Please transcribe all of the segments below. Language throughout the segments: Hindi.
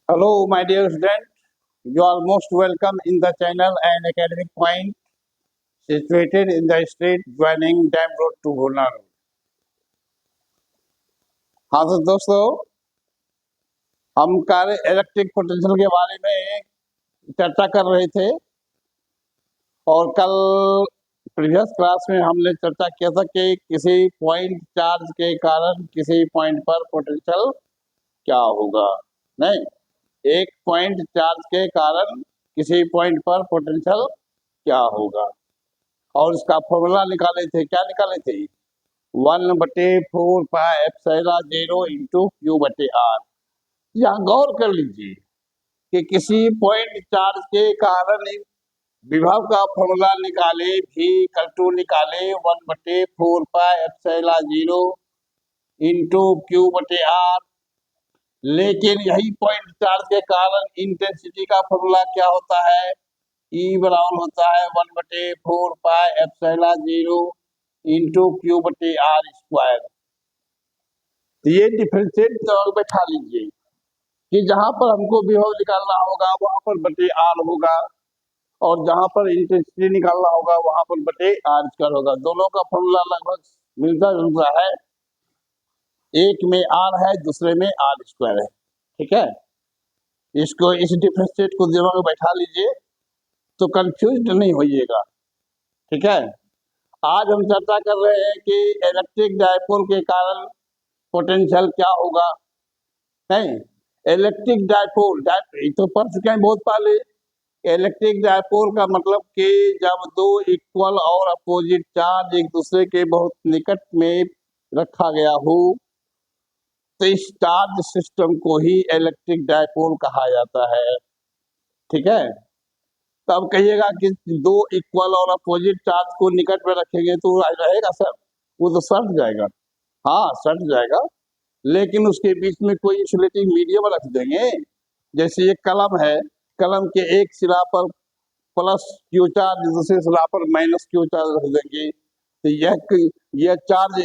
Hello, my dear student. You are most welcome in the channel and academic point situated in the street joining Dam Road to Bhulna Road. हाँ तो दोस्तों, हम कार्य इलेक्ट्रिक पोटेंशियल के बारे में चर्चा कर रहे थे और कल प्रीवियस क्लास में हमने चर्चा किया था कि किसी पॉइंट चार्ज के कारण किसी पॉइंट पर पोटेंशियल क्या होगा। नहीं, एक पॉइंट चार्ज के कारण किसी पॉइंट पर पोटेंशियल क्या होगा और इसका फॉर्मूला निकाले थे। क्या निकाले थे? 1/4 पाई एप्सिलॉन 0 इंटू क्यू बटे आर। यहाँ गौर कर लीजिए कि किसी पॉइंट चार्ज के कारण विभव का फॉर्मूला निकाले भी कल निकाले 1/4 पाई एप्सिलॉन 0 इंटू क्यू बटे आर, लेकिन यही पॉइंट चार्ज के कारण इंटेंसिटी का फॉर्मूला क्या होता है? E बराबर होता है 1/4 पाई एप्सिलॉन 0 इंटू क्यू बटे आर स्क्वायर। तो ये डिफरेंशिएट जवाब बैठा लीजिए कि जहां पर हमको विभव निकालना होगा वहां पर बटे आर होगा और जहां पर इंटेंसिटी निकालना होगा वहां पर बटे आर स्क्वायर होगा। दोनों का फॉर्मूला लगभग मिलता जुलता है, एक में आर है दूसरे में आर स्क्वायर है। ठीक है, इसको इस डिफरेंशिएट को दिमाग में बैठा लीजिए तो कंफ्यूज नहीं होइएगा। ठीक है, आज हम चर्चा कर रहे हैं कि इलेक्ट्रिक डायपोल के कारण पोटेंशियल क्या होगा। नहीं, इलेक्ट्रिक डायपोल तो पढ़ चुके हैं बहुत पहले। इलेक्ट्रिक डायपोल का मतलब कि जब दो इक्वल और अपोजिट चार्ज एक दूसरे के बहुत निकट में रखा गया हो तो इस चार्ज सिस्टम को ही इलेक्ट्रिक डायपोल कहा जाता है। ठीक है, तब कहिएगा कि दो इक्वल और अपोजिट चार्ज को निकट में रखेंगे तो रहेगा सर, वो तो सट जाएगा। हाँ, सट जाएगा, लेकिन उसके बीच में कोई इंसुलेटिंग मीडियम रख देंगे। जैसे ये कलम है, कलम के एक सिरा पर प्लस क्यू चार्ज दूसरे सिरा पर माइनस क्यू चार्ज रख देंगे तो यह चार्ज,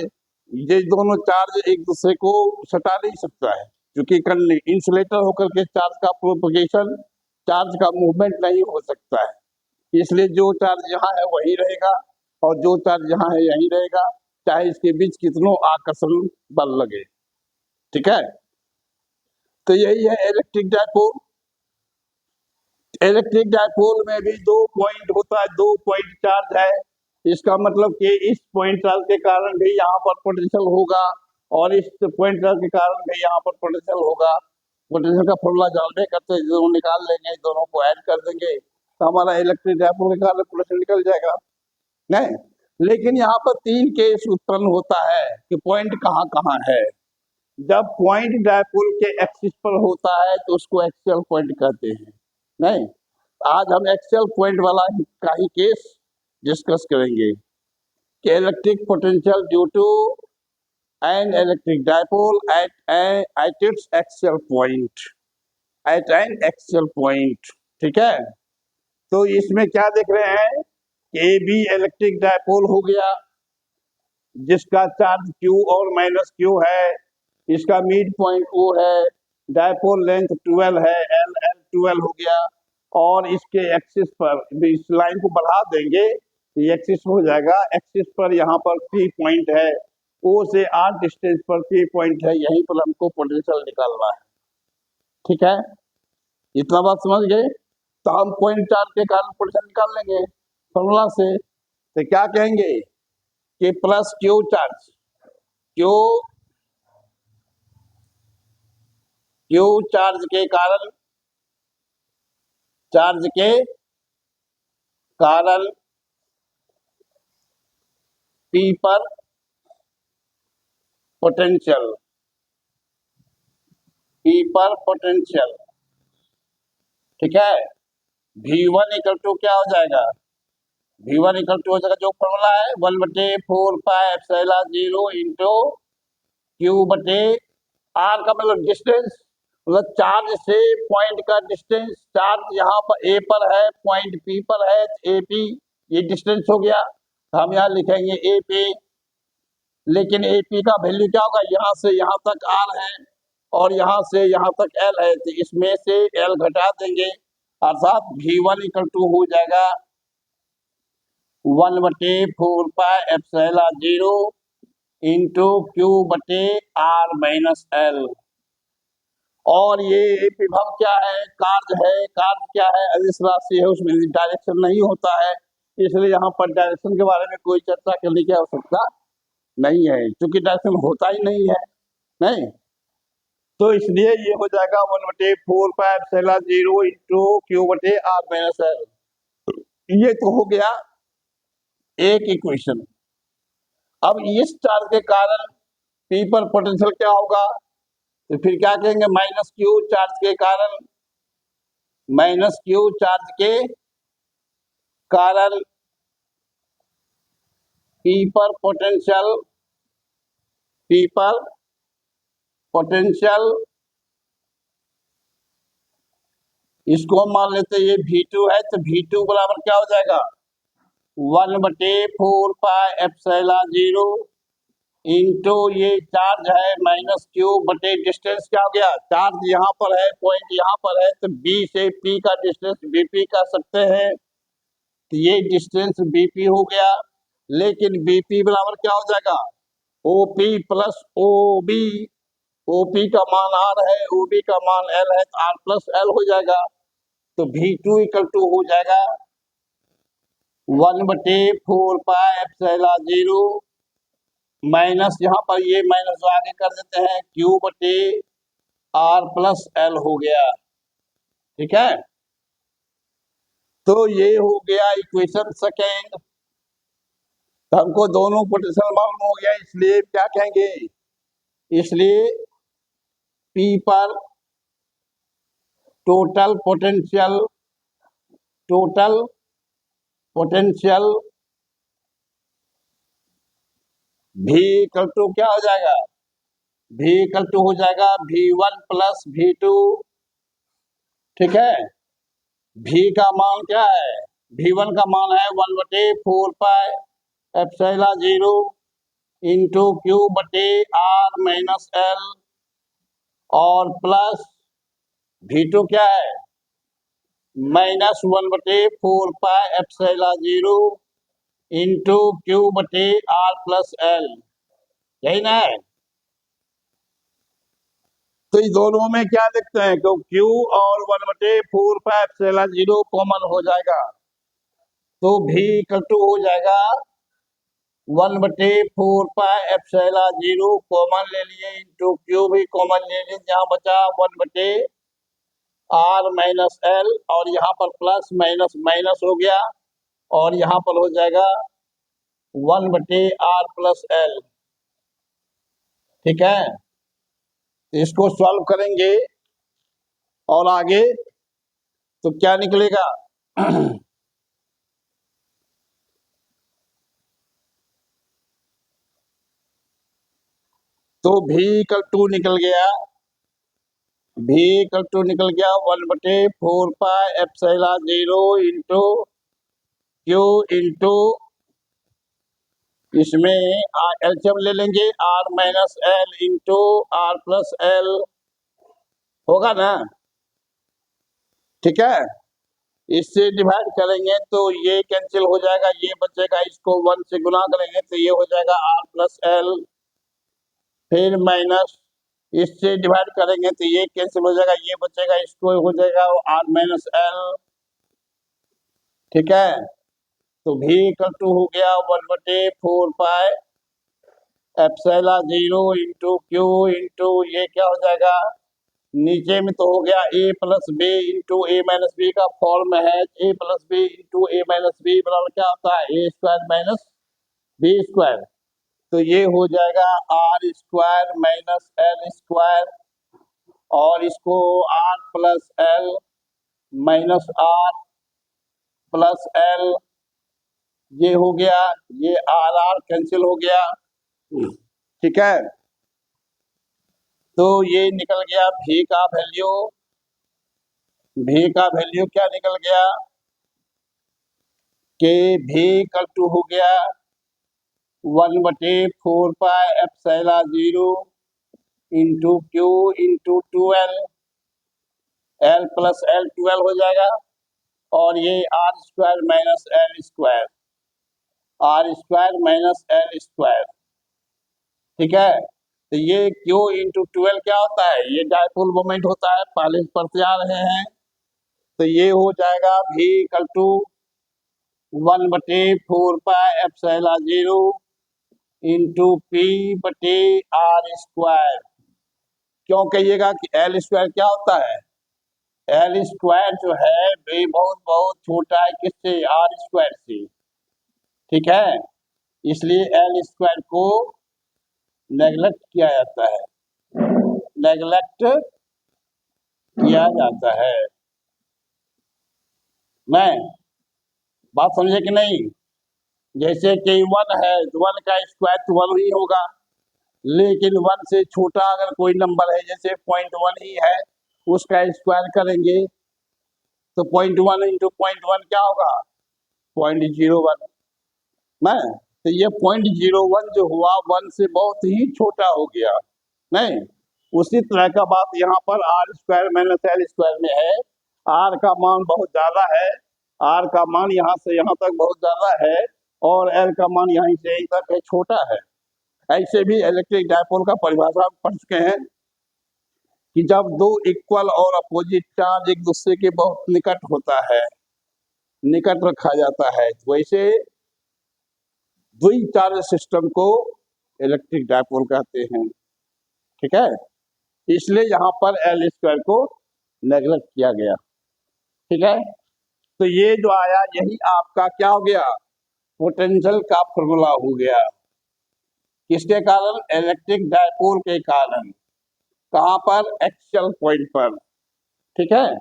ये दोनों चार्ज एक दूसरे को सटा नहीं सकता है, क्योंकि इंसुलेटर होकर के चार्ज का प्रोपगेशन, चार्ज का मूवमेंट नहीं हो सकता है। इसलिए जो चार्ज यहाँ है वही रहेगा और जो चार्ज यहाँ है यही रहेगा, चाहे इसके बीच कितनों आकर्षण बल लगे। ठीक है, तो यही है इलेक्ट्रिक डायपोल। इलेक्ट्रिक डायपोल में भी दो पॉइंट होता है, दो पॉइंट चार्ज है। इसका मतलब कि इस पॉइंट चार्ज के कारण भी यहाँ पर पोटेंशियल होगा और इस पॉइंट चार्ज के कारण भी यहाँ पर पोटेंशियल होगा। पोटेंशियल का फॉर्मूला जानते करते दोनों निकाल लेंगे, दोनों को ऐड कर देंगे तो हमारा इलेक्ट्रिक डायपोल के कारण पोटेंशियल निकल जाएगा। नहीं, लेकिन यहाँ पर तीन केस उत्पन्न होता है कि पॉइंट कहाँ कहाँ है। जब पॉइंट डायपोल के एक्सिस पर होता है तो उसको एक्सियल पॉइंट कहते हैं। नहीं, आज हम एक्सियल पॉइंट वाला का ही केस डिस्कस करेंगे कि electric potential due to an electric dipole at its axial point, at an axial point. ठीक है, तो इसमें क्या देख रहे हैं कि ए बी इलेक्ट्रिक डायपोल हो गया जिसका चार्ज Q और माइनस Q है, इसका मिड पॉइंट O है, डायपोल लेंथ 12 है, L 12 हो गया और इसके एक्सिस पर इस लाइन को बढ़ा देंगे ये एक्सिस हो जाएगा। एक्सिस पर यहाँ पर P पॉइंट है, O से R डिस्टेंस पर P पॉइंट है, यहीं पर हमको पोटेंशियल निकालना है। ठीक है, इतना बात समझ गए? तो हम पॉइंट चार्ज के कारण पोटेंशियल निकाल लेंगे फॉर्मूला से। तो क्या कहेंगे कि plus Q charge, Q Q charge के कारण, चार्ज के कारण P पर पोटेंशियल, P पर पोटेंशियल। ठीक है, V1 इक्वल टू क्या हो जाएगा? V1 इक्वल टू हो जाएगा जो फॉर्मूला है 1/4 पाई एप्सिलॉन 0 इंटू क्यू बटे आर का मतलब डिस्टेंस, मतलब चार्ज से पॉइंट का डिस्टेंस। चार्ज यहाँ पर ए पर है, पॉइंट पी पर है, ए पी ये डिस्टेंस हो गया। हम यहाँ लिखेंगे ए पी, लेकिन ए पी का वैल्यू क्या होगा? यहाँ से यहाँ तक आर है और यहाँ से यहाँ तक एल है, तो इसमें से एल घटा देंगे, अर्थात V1 इक्वल टू हो जाएगा 1/4 पाई एप्सिलॉन 0 इंटू क्यू बटे आर माइनस एल। और ये विभव क्या है, कार्य है। कार्य क्या है, अदिश राशि है, उसमें डायरेक्शन नहीं होता है, इसलिए यहाँ पर डायरेक्शन के बारे में कोई चर्चा करने की आवश्यकता नहीं है, क्योंकि डायरेक्शन होता ही नहीं है। नहीं, तो इसलिए ये हो जाएगा 1/4 पाई एप्सिलॉन 0 इंटू क्यू बटे आर माइनस एल। ये तो हो गया एक इक्वेशन। अब इस चार्ज के कारण पी पर पोटेंशियल क्या होगा, तो फिर क्या कहेंगे, माइनस क्यू चार्ज के कारण, माइनस क्यू चार्ज के कारण पी पर पोटेंशियल, पी पर पोटेंशियल, इसको मान लेते ये V2 है, तो V2 बराबर क्या हो जाएगा 1/4 पाई एप्सिलॉन 0 इंटू ये चार्ज है माइनस क्यू बटे डिस्टेंस क्या हो गया, चार्ज यहाँ पर है, पॉइंट यहाँ पर है, तो B से P का डिस्टेंस BP कर सकते हैं, तो ये डिस्टेंस BP हो गया। लेकिन BP बराबर क्या हो जाएगा OP प्लस OB, OP का मान R है, OB का मान L है, तो R प्लस L हो जाएगा। तो V2 इक्वल टू हो जाएगा 1/4 पाई एप्सिलॉन 0 माइनस, यहाँ पर ये माइनस आगे कर देते हैं, क्यू बटे आर प्लस एल हो गया। ठीक है, तो ये हो गया इक्वेशन सेकेंड। तो हमको दोनों पोटेंशियल मालूम हो गया, इसलिए क्या कहेंगे, इसलिए पी पर total potential, total potential V equal to क्या हो जाएगा, V इक्वल टू हो जाएगा V1 प्लस V2। ठीक है, V का मान क्या है, V1 का मान है 1/4 पाई एप्सिलॉन 0 इंटू क्यू बटे आर माइनस एल, और प्लस V2 क्या है minus 1/4 pi epsilon 0 into Q बटे आर प्लस एल, यही ना है। तो इस दोनों में क्या देखते हैं, तो Q और 1/4 पाई एप्सिलॉन 0 कॉमन हो जाएगा, तो V इक्वल टू हो जाएगा 1/4 पाई एप्सिलॉन 0 कॉमन ले लिए, इंटू क्यू भी कॉमन ले लिए, जहाँ बचा 1/r माइनस एल, और यहाँ पर प्लस माइनस माइनस हो गया, और यहाँ पर हो जाएगा 1/r प्लस एल। ठीक है, इसको सॉल्व करेंगे और आगे तो क्या निकलेगा तो V इक्वल टू निकल गया, V इक्वल टू निकल गया 1/4 pi epsilon 0 into Q into, इसमें एलसीएम ले लेंगे, R minus L into R plus L, होगा ना। ठीक है, इससे डिवाइड करेंगे तो ये कैंसिल हो जाएगा, ये बचेगा, इसको 1 से गुना करेंगे तो ये हो जाएगा R प्लस एल, फिर माइनस, इससे डिवाइड करेंगे तो ये कैंसिल हो जाएगा, ये बचेगा, इसको हो जाएगा R माइनस एल। ठीक है, तो V इक्वल टू हो गया 1/4 pi epsilon 0 into Q into ये क्या हो जाएगा, नीचे में तो हो गया A plus B into A minus B का फॉर्म है, A plus B into A minus B बराबर क्या होता है A square minus B square, तो ये हो जाएगा R square minus L square, और इसको R plus L minus R plus L, ये हो गया, ये आर आर कैंसिल हो गया। ठीक है, तो ये निकल गया V का वैल्यू, V का वैल्यू क्या निकल गया कि V इक्वल टू हो गया 1/4 pi epsilon 0 into Q into 12, L plus L 12 हो जाएगा, और ये R square minus L square, R square minus L square. ठीक है, तो ये क्यू इंटू 12 क्या होता है, ये डायपोल मोमेंट होता है, पहले पढ़ते आ रहे हैं। तो ये हो जाएगा v equal to 1/4 pi epsilon 0 into P बटे आर स्क्वायर। क्यों कहिएगा कि एल स्क्वायर क्या होता है, एल स्क्वायर जो है वे बहुत बहुत छोटा है किससे, आर स्क्वायर से। ठीक है, इसलिए एल स्क्वायर को नेग्लेक्ट किया जाता है, नेग्लेक्ट किया जाता है। मैं बात समझे कि नहीं, जैसे कि 1 है तो 1 का स्क्वायर तो 1 ही होगा, लेकिन 1 से छोटा अगर कोई नंबर है, जैसे 0.1 ही है, उसका स्क्वायर करेंगे तो 0.1 इंटू 0.1 क्या होगा, 0.01। नहीं, तो ये 0.01 जो हुआ 1 से बहुत ही छोटा हो गया। नहीं, उसी तरह का बात यहाँ पर R square minus L square में है। आर का मान बहुत ज्यादा है, आर का मान यहाँ से यहाँ तक बहुत ज्यादा है, और एल का मान यहीं से यहीं तक है, छोटा है। ऐसे भी इलेक्ट्रिक डायपोल का परिभाषा पढ़ चुके हैं कि जब दो इक्वल और अपोजिट चार्ज एक दूसरे के बहुत निकट होता है, निकट रखा जाता है, वैसे द्वि चार्ज सिस्टम को इलेक्ट्रिक डायपोल कहते हैं। ठीक है, इसलिए यहाँ पर एल स्क्वायर को नेग्लेक्ट किया गया। ठीक है, तो ये जो आया यही आपका क्या हो गया, पोटेंशियल का फॉर्मूला हो गया। किसके कारण, इलेक्ट्रिक डायपोल के कारण। कहाँ पर, एक्सियल पॉइंट पर। ठीक है,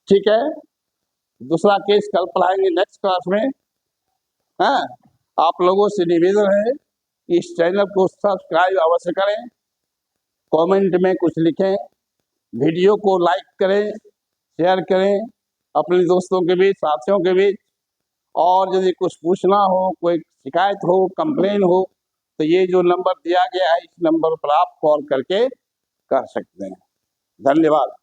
ठीक है, दूसरा केस कल पढ़ाएंगे नेक्स्ट क्लास में। हाँ, आप लोगों से निवेदन है इस चैनल को सब्सक्राइब अवश्य करें, कमेंट में कुछ लिखें, वीडियो को लाइक करें, शेयर करें अपने दोस्तों के बीच, साथियों के बीच। और यदि कुछ पूछना हो, कोई शिकायत हो, कंप्लेन हो, तो ये जो नंबर दिया गया है इस नंबर पर आप कॉल करके कर सकते हैं। धन्यवाद।